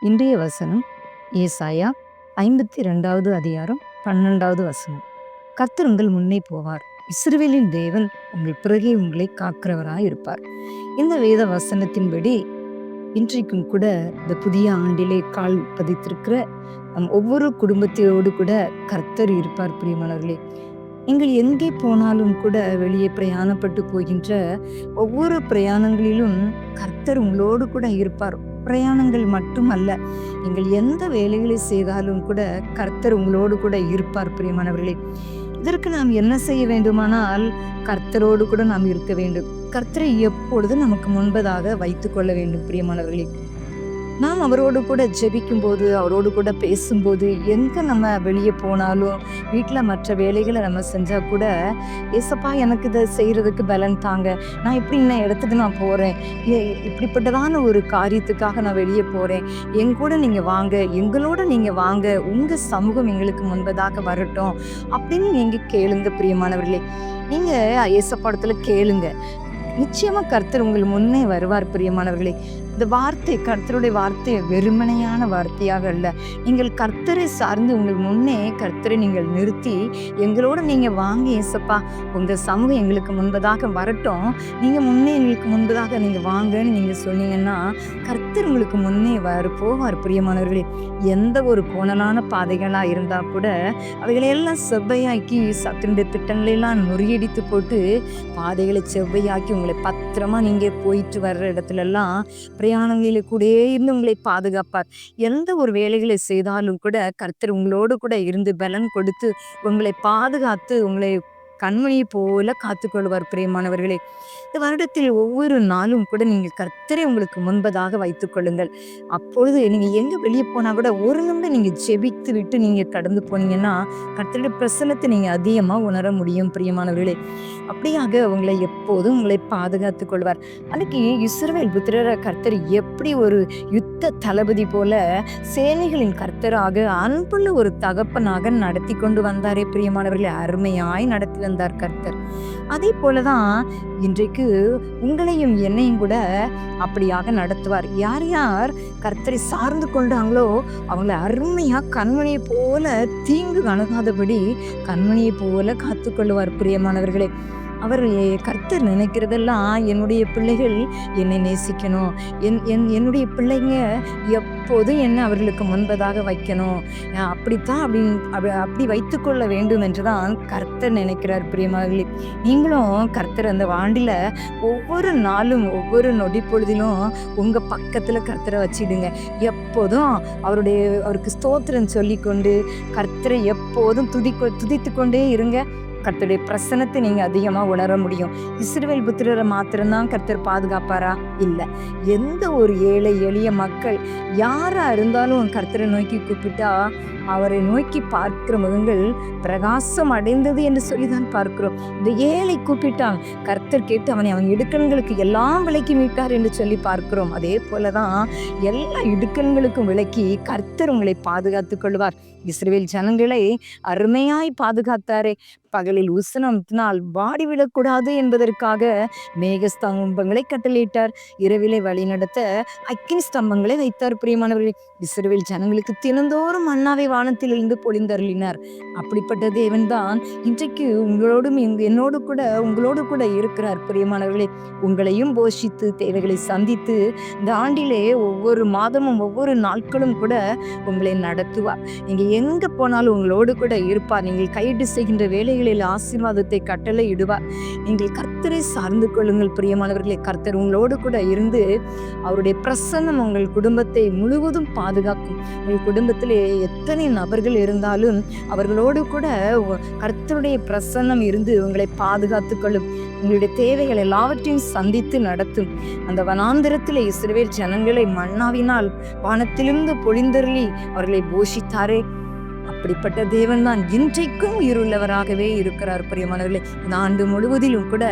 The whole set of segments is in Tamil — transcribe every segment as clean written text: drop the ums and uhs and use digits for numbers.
இன்றைய வசனம் ஏசாயா 52வது அதிகாரம் 12வது வசனம். கர்த்தர் உங்கள் முன்னே போவார், இஸ்ரவேலின் தேவன் உங்கள் பிறகே உங்களை காக்கிறவராய் இருப்பார். இந்த வேத வசனத்தின்படி இன்றைக்கும் கூட இந்த புதிய ஆண்டிலே கால் பதித்திருக்கிற ஒவ்வொரு குடும்பத்தோடு கூட கர்த்தர் இருப்பார். பிரியமானவர்களே, நீங்கள் எங்கே போனாலும் கூட வெளியே பிரயாணப்பட்டு போகின்ற ஒவ்வொரு பிரயாணங்களிலும் கர்த்தர் உங்களோடு கூட இருப்பார். பிரயாணங்கள் மட்டுமல்ல, நீங்கள் எந்த வேலைகளை செய்தாலும் கூட கர்த்தர் உங்களோடு கூட இருப்பார். பிரியமானவர்களே, இதற்கு நாம் என்ன செய்ய வேண்டுமானால் கர்த்தரோடு கூட நாம் இருக்க வேண்டும். கர்த்தரை எப்பொழுதும் நமக்கு முன்பதாக வைத்துக் கொள்ள வேண்டும். பிரியமானவர்களே, நாம் அவரோடு கூட ஜெபிக்கும் போது, அவரோடு கூட பேசும்போது, எங்க நம்ம வெளியே போனாலும் வீட்டில் மற்ற வேலைகளை நம்ம செஞ்சா கூட, ஏசப்பா எனக்கு இதை செய்யறதுக்கு பலன் தாங்க, நான் இப்படி இன்ன இடத்துக்கு நான் போறேன், இப்படிப்பட்டதான ஒரு காரியத்துக்காக நான் வெளியே போறேன், எங்கூட நீங்க வாங்க, எங்களோட நீங்க வாங்க, உங்க சமூகம் எங்களுக்கு முன்பதாக வரட்டும் அப்படின்னு நீங்க கேளுங்க. பிரியமானவர்களே, நீங்க ஏசப்பாடத்துல கேளுங்க, நிச்சயமா கர்த்தர் உங்கள் முன்னே வருவார். பிரியமானவர்களே, இந்த வார்த்தை, கர்த்தருடைய வார்த்தை வெறுமனையான வார்த்தையாக அல்ல. நீங்கள் கர்த்தரை சார்ந்து உங்கள் முன்னே கர்த்தரை நீங்கள் நிறுத்தி, எங்களோட நீங்க வாங்க ஏசப்பா, உங்க சமூகம் எங்களுக்கு முன்பதாக வரட்டும், நீங்க முன்னே எங்களுக்கு முன்பதாக நீங்க வாங்கன்னு நீங்க சொன்னீங்கன்னா கர்த்தர் உங்களுக்கு முன்னே போவார். பிரியமானவர்களே, எந்த ஒரு கோணலான பாதைகளா இருந்தா கூட அவைகளையெல்லாம் செவ்வையாக்கி, சத்துடைய திட்டங்களெல்லாம் முறியடித்து போட்டு பாதைகளை செவ்வையாக்கி உங்களை பத்திரமா நீங்க போயிட்டு வர்ற இடத்துல எல்லாம் பிரயாணங்களில கூட இருந்து உங்களை பாதுகாப்பார். எந்த ஒரு வேலைகளை செய்தாலும் கூட கர்த்தர் உங்களோடு கூட இருந்து பலன் கொடுத்து உங்களை பாதுகாத்து உங்களை கண்மணியை போல காத்துக்கொள்வார். பிரியமானவர்களே, இந்த வருடத்தில் ஒவ்வொரு நாளும் கூட நீங்கள் கர்த்தரை உங்களுக்கு முன்பதாக வைத்துக் கொள்ளுங்கள். அப்பொழுது நீங்க எங்க வெளியே போனா கூட ஒரு நிமிடம் நீங்க ஜெபித்து விட்டு நீங்க கடந்து போனீங்கன்னா கர்த்தருடைய பிரசன்னத்தை நீங்க அதிகமா உணர முடியும். பிரியமானவர்களே, அப்படியாக உங்களை எப்போதும் உங்களை பாதுகாத்துக் கொள்வார். அன்னைக்கு இஸ்ரவேல் புத்திரரை கர்த்தர் எப்படி ஒரு யுத்த தளபதி போல சேனைகளின் கர்த்தராக அன்புள்ள ஒரு தகப்பனாக நடத்தி கொண்டு வந்தாரே. பிரியமானவர்களே, அருமையாய் நடத்தி வந்தார் கர்த்தர். அதே போலதான் இன்றைக்கு உங்களையும் என்னையும் கூட அப்படியாக நடத்துவார். யார் யார் கர்த்தரை சார்ந்து கொண்டாங்களோ அவங்களை அருமையா கண்மணியை போல தீங்கு அணுகாதபடி கண்மணியை போல காத்துக்கொள்ளுவார். பிரியமானவர்களே, அவர் கர்த்தர் நினைக்கிறதெல்லாம் என்னுடைய பிள்ளைகள் என்னை நேசிக்கணும், என்னுடைய பிள்ளைங்க எப்போதும் என்ன அவர்களுக்கு முன்பதாக வைக்கணும், அப்படித்தான் அப்படி வைத்துக்கொள்ள வேண்டும் என்றுதான் கர்த்தர் நினைக்கிறார். பிரியமானவர்களே, நீங்களும் கர்த்தர் அந்த ஆண்டில ஒவ்வொரு நாளும் ஒவ்வொரு நொடி பொழுதிலும் உங்க பக்கத்துல கர்த்தரை வச்சிடுங்க. எப்போதும் அவருக்கு ஸ்தோத்திரம் சொல்லிக்கொண்டு கர்த்தரை எப்போதும் துதித்து கொண்டே இருங்க. கர்த்தருடைய பிரசன்னத்தை நீங்க அதிகமா உணர முடியும். இஸ்ரவேல் புத்திரரை மாத்திரம்தான் கர்த்தர் பாதுகாப்பாரா? இல்ல. எந்த ஒரு ஏழை எளிய மக்கள் யாரா இருந்தாலும் கர்த்தரை நோக்கி கூப்பிட்டா அவரை நோக்கி பார்க்கிற முகங்கள் பிரகாசம் அடைந்தது என்று சொல்லிதான் பார்க்கிறோம். இந்த ஏழை கூப்பிட்டான், கர்த்தர் கேட்டு அவன் இடுக்கண்களுக்கு எல்லாம் விலக்கி மீட்டார் என்று சொல்லி பார்க்கிறோம். அதே போலதான் எல்லா இடுக்கண்களுக்கும் விலக்கி கர்த்தர் உங்களை பாதுகாத்துக் கொள்வார். இஸ்ரவேல் ஜனங்களை அருமையாய் பாதுகாத்தாரே. பகலில் உஷ்ணத்தினால் வாடி விடக்கூடாது என்பதற்காக மேக ஸ்தம்பங்களை கட்டளையிட்டார். இரவிலை வழி நடத்த அக்கினி ஸ்தம்பங்களை வைத்தார். பிரியமானவர்களே, இஸ்ரவேல் ஜனங்களுக்கு தினந்தோறும் மன்னாவை வானத்திலிருந்து பொழிந்தருளினார். அப்படிப்பட்ட தேவன் தான் இன்றைக்கு உங்களோடு கூட இருக்கிறார். பிரியமானவர்களே, உங்களையும் போஷித்து தேவைகளை சந்தித்து இந்த ஆண்டிலே ஒவ்வொரு மாதமும் ஒவ்வொரு நாட்களும் கூட உங்களை நடத்துவார். நீங்க எங்க போனாலும் உங்களோடு கூட இருப்பார். நீங்கள் கையிட்டு செய்கின்ற வேலைகளில் ஆசீர்வாதத்தை கட்டளை இடுவார். நீங்கள் கர்த்தரை சார்ந்து கொள்ளுங்கள். பிரியமானவர்களே, கர்த்தர் உங்களோடு கூட இருந்து அவருடைய பிரசன்னம் உங்கள் குடும்பத்தை முழுவதும் பாதுகாக்கும். உங்கள் குடும்பத்திலே எத்தனை நபர்கள் இருந்தாலும் அவர்களோடு கூட கர்த்தருடைய பிரசன்னம் இருந்து உங்களை பாதுகாத்துக் கொள்ளும். உங்களுடைய தேவைகள் எல்லாவற்றையும் சந்தித்து நடத்தும். அந்த வனாந்திரத்திலே இஸ்ரவேல் ஜனங்களை மன்னாவினால் வானத்திலிருந்து பொழிந்தருளி அவர்களை போஷித்தாரே. அப்படிப்பட்ட தேவன் தான் இன்றைக்கும் உயிருள்ளவராகவே இருக்கிறார். பிரியமானவர்களே, இந்த ஆண்டு முழுவதிலும் கூட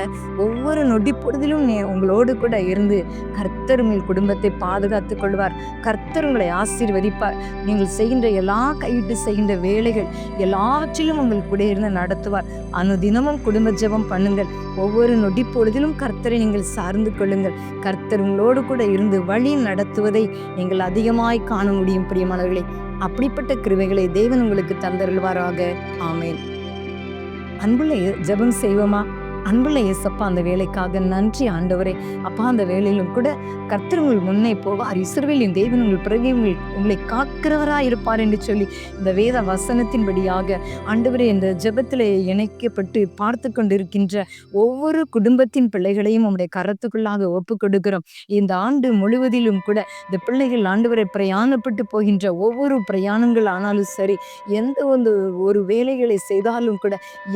ஒவ்வொரு நொடி பொழுதிலும் உங்களோடு கூட இருந்து கர்த்தர் உங்கள் குடும்பத்தை பாதுகாத்துக் கொள்வார். கர்த்தர் உங்களை ஆசீர்வதிப்பார். நீங்கள் செய்கின்ற எல்லா கையிட்டு செய்கின்ற வேலைகள் எல்லாவற்றிலும் உங்கள் கூட இருந்து நடத்துவார். அனுதினமும் குடும்ப ஜெபம் பண்ணுங்கள். ஒவ்வொரு நொடி பொழுதிலும் கர்த்தரை நீங்கள் சார்ந்து கொள்ளுங்கள். கர்த்தர் உங்களோடு கூட இருந்து வழி நடத்துவதை நீங்கள் அதிகமாய் காண முடியும். பிரியமானவர்களே, அப்படிப்பட்ட கிருபைகளை தேவன் உங்களுக்கு தந்தருள்வாராக. ஆமேன். அன்புள்ள ஜெபம் செய்வோமா? அன்புள்ள இயேசப்பா, அந்த வேலைக்காக நன்றி ஆண்டவரே. அப்பா, அந்த வேலையிலும் கூட கர்த்தர் உங்கள் முன்னே போவார். இஸ்ரவேலின் தேவன் உங்கள் பிறகு உங்களை காக்கிறவராய் இருப்பார் என்று சொல்லி இந்த வேத வசனத்தின்படியாக ஆண்டவரே, இந்த ஜெபத்தில் இணைக்கப்பட்டு பார்த்து கொண்டிருக்கின்ற ஒவ்வொரு குடும்பத்தின் பிள்ளைகளையும் உங்களுடைய கரத்துக்குள்ளாக ஒப்பு கொடுக்கிறோம். இந்த ஆண்டு முழுவதிலும் கூட இந்த பிள்ளைகள் ஆண்டவரை பிரயாணப்பட்டு போகின்ற ஒவ்வொரு பிரயாணங்கள் ஆனாலும் சரி, எந்த ஒரு வேலைகளை செய்தாலும் கூட,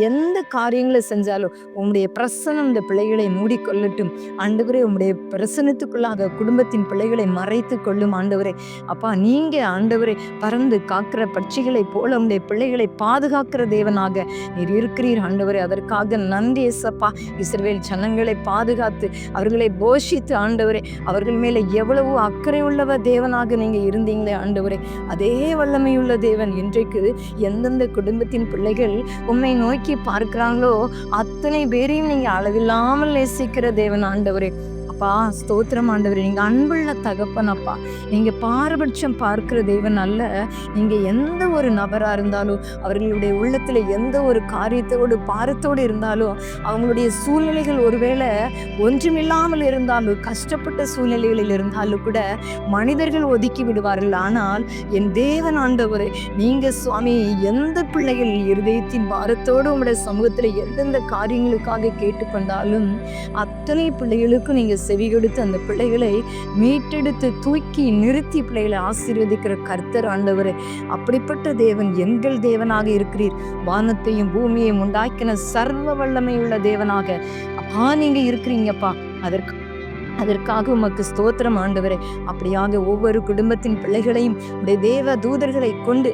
எந்த காரியங்களை செஞ்சாலும் உங்களுடைய பிரசனம் இந்த பிள்ளைகளை மூடிக்கொள்ளட்டும் ஆண்டவரே. உங்களுடைய பிரசனத்துக்குள்ளாக குடும்பத்தின் பிள்ளைகளை மறைத்து கொள்ளும் ஆண்டவரே. அப்பா, நீங்க ஆண்டவரே பறந்து காக்கிற பட்சிகளை போல உங்களுடைய பிள்ளைகளை பாதுகாக்கிற தேவனாக நீர் இருக்கிறீர் ஆண்டவரே. அதற்காக நன்றி இயேசப்பா. இஸ்ரவேல் ஜனங்களை பாதுகாத்து அவர்களை போஷித்து ஆண்டவரே, அவர்கள் மேலே எவ்வளவு அக்கறை உள்ளவ தேவனாக நீங்க இருந்தீங்களே ஆண்டவரே. அதே வல்லமையுள்ள தேவன் இன்றைக்கு எந்தெந்த குடும்பத்தின் பிள்ளைகள் உம்மை நோக்கி பார்க்கிறாங்களோ அத்தனை பேரையும் நீங்க அளவில்லாமல் நேசிக்கிற தேவன் ஆண்டவரே. அப்பா, ஸ்தோத்திரம் ஆண்டவரே. நீங்க அன்புள்ள தகப்பன் அப்பா. நீங்க பாரபட்சம் பார்க்கிற தேவன் அல்ல. நீங்க எந்த ஒரு நபரா இருந்தாலும், அவர்களுடைய உள்ளத்துல எந்த ஒரு காரியத்தோடு பாரத்தோடு இருந்தாலும், அவங்களுடைய சூழ்நிலைகள் ஒருவேளை ஒன்றுமில்லாமல் இருந்தாலும், கஷ்டப்பட்ட சூழ்நிலைகளில் இருந்தாலும் கூட மனிதர்கள் ஒதுக்கி விடுவார்கள். ஆனால் என் தேவன் ஆண்டவரே, நீங்க சுவாமி எந்த பிள்ளைகள் இருதயத்தின் பாரத்தோடு உங்களுடைய சமூகத்துல எந்தெந்த காரியங்களுக்காக கேட்டுக்கொண்டாலும் அத்தனை பிள்ளைகளுக்கும் நீங்க செவி கொடுத்து அந்த பிள்ளைகளை மீட்டெடுத்து தூக்கி நிறுத்தி பிள்ளைகளை ஆசீர்வதிக்கிற கர்த்தர் ஆண்டவரே. அப்படிப்பட்ட தேவன் எங்கள் தேவனாக இருக்கிறீர். வானத்தையும் பூமியையும் உண்டாக்கின சர்வ வல்லமை உள்ள தேவனாக அப்பா நீங்க இருக்கிறீங்கப்பா. அதற்காக உமக்கு ஸ்தோத்திரம் ஆண்டவரே. அப்படியாக ஒவ்வொரு குடும்பத்தின் பிள்ளைகளையும் உடைய தேவ தூதர்களை கொண்டு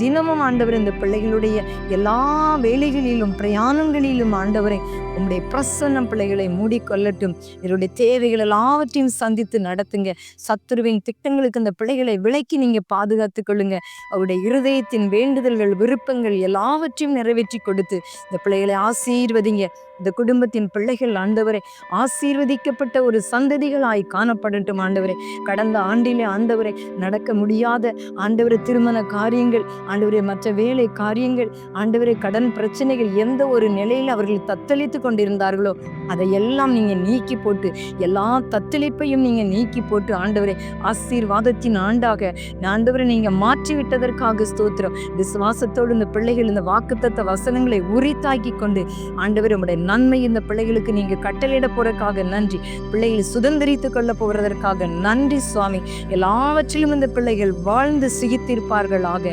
தினமும் ஆண்டவரே, இந்த பிள்ளைகளுடைய எல்லா வேலைகளிலும் பிரயாணங்களிலும் ஆண்டவரே உங்களுடைய பிரசன்னம் பிள்ளைகளை மூடிக்கொள்ளட்டும். இதனுடைய தேவைகள் எல்லாவற்றையும் சந்தித்து நடத்துங்க. சத்துருவின் திட்டங்களுக்கு இந்த பிள்ளைகளை விலக்கி நீங்க பாதுகாத்து கொள்ளுங்க. அவருடைய இருதயத்தின் வேண்டுதல்கள் விருப்பங்கள் எல்லாவற்றையும் நிறைவேற்றி கொடுத்து இந்த பிள்ளைகளை ஆசீர்வதிங்க. இந்த குடும்பத்தின் பிள்ளைகள் ஆண்டவரே ஆசீர்வதிக்கப்பட்ட ஒரு சந்ததிகளாய் காணப்படட்டும் ஆண்டவரே. கடந்த ஆண்டிலே ஆண்டவரே நடக்க முடியாத ஆண்டவரே திருமண காரியங்கள், ஆண்டவரே மற்ற வேலை காரியங்கள், ஆண்டவரே கடன் பிரச்சனைகள், எந்த ஒரு நிலையில் அவர்கள் தத்தளித்து கொண்டிருந்தார்களோ அதையெல்லாம் நீங்க நீக்கி போட்டு, எல்லா தத்தளிப்பையும் நீங்க நீக்கி போட்டு ஆண்டவரே ஆசீர்வாதத்தின் ஆண்டாக ஆண்டவரை நீங்க மாற்றி விட்டதற்காக ஸ்தோத்திரம். விசுவாசத்தோடு இந்த பிள்ளைகள் இந்த வாக்குத்தத்த வசனங்களை உரித்தாக்கி கொண்டு ஆண்டவரே உடைய நன்மை இந்த பிள்ளைகளுக்கு நீங்க கட்டளையிட போறதுக்காக நன்றி. பிள்ளைகளை சுதந்திரித்துக் கொள்ள போவதற்காக நன்றி சுவாமி. எல்லாவற்றிலும் இந்த பிள்ளைகள் வாழ்ந்து சிகித்திருப்பார்களாக.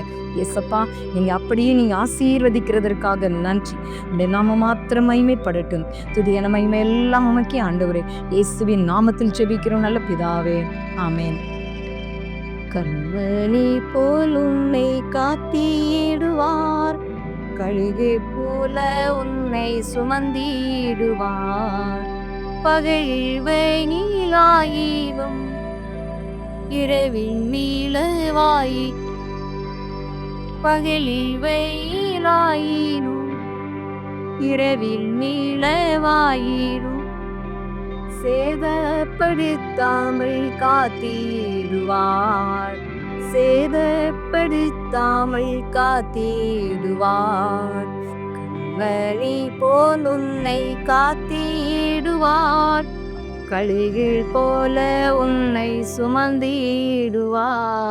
ஏசப்பா, நீங்க அப்படியே நீங்க ஆசீர்வதிக்கிறதற்காக நன்றி. உடைய நாம மாத்திரம் மகிமைப்படட்டும். துதியான மகிமை எல்லாம் உமக்கே ஆண்டவரே. இயேசுவின் நாமத்தில் ஜெபிக்கிறோம் நல்ல பிதாவே, ஆமேன். கண்மணி போல் உன்னை காத்திடுவார், கழுகை போல உன்னை சுமந்திடுவார். பகலில் வெயிலாயினும் இரவில் நீலவாயி, பகலில் வெயிலாயினும் இரவில் நீலவாயினும் சேதப்படுத்தாமல் காத்திடுவார், சேதப்படுத்தாமல் காத்திடுவார். கண்மணி போல் உன்னை காத்திடுவார், கழுகில் போல உன்னை சுமந்திடுவார்.